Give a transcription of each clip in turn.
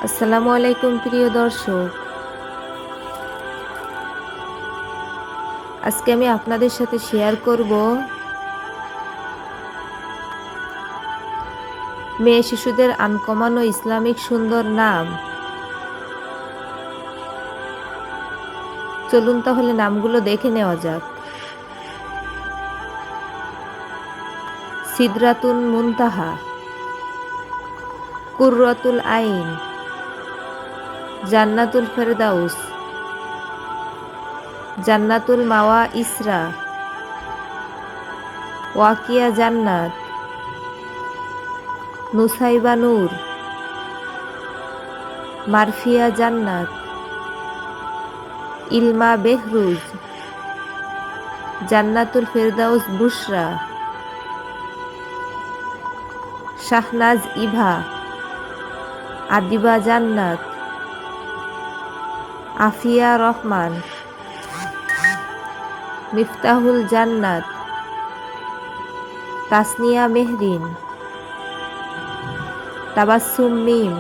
আসসালামু আলাইকুম প্রিয় দর্শক, আজকে আমি আপনাদের সাথে শেয়ার করব মেয়ে শিশুদের আনকমন ও ইসলামিক সুন্দর নাম। চলুন তাহলে নামগুলো দেখে নেওয়া যাক। সিদরাতুন মুনতাহা, কুররাতুল আইন, জান্নাতুল ফেরদাউস, জান্নাতুল মাওয়া ইসরা, ওয়াকিয়া জান্নাত, নুসাইবা নূর, মারফিয়া জান্নাত, ইলমা বেহরুজ, জান্নাতুল ফেরদাউস বুশরা, শাহনাজ ইভা, আদিবা জান্নাত, আফিয়া রহমান, মিফতাহুল জান্নাত, তাসনিয়া মেহরিন, তাবাসসুম মিম,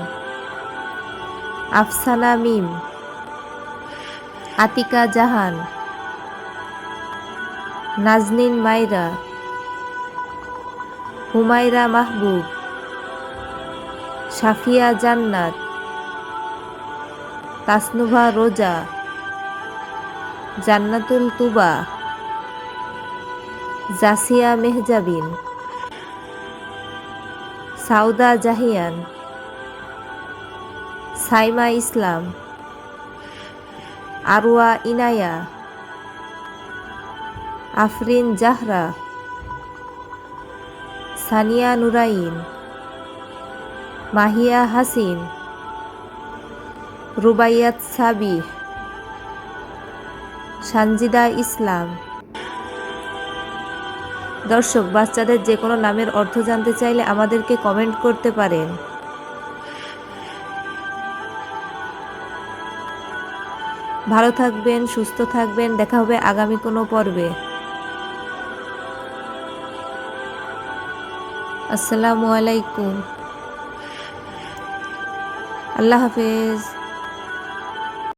আফসানা মিম, আতিকা জাহান, নাজনীন মাইরা, হুমায়রা মাহবুব, সাফিয়া জান্নাত, তাসনুভা রোজা, জান্নাতুল তুবা, জাসিয়া মেহজাবিন, সাউদা জাহিয়ান, সাইমা ইসলাম, আরওয়া ইনায়া, আফরিন জাহরা, সানিয়া নুরাইন, মাহিয়া হাসিন, রুবাইয়াত সাবিহ, সানজিদা ইসলাম। দর্শক, বাচ্চাদের যে কোনো নামের অর্থ জানতে চাইলে আমাদেরকে কমেন্ট করতে পারেন। ভালো থাকবেন, সুস্থ থাকবেন, দেখা হবে আগামী কোনো পর্বে। আসসালামু আলাইকুম, আল্লাহ হাফেজ।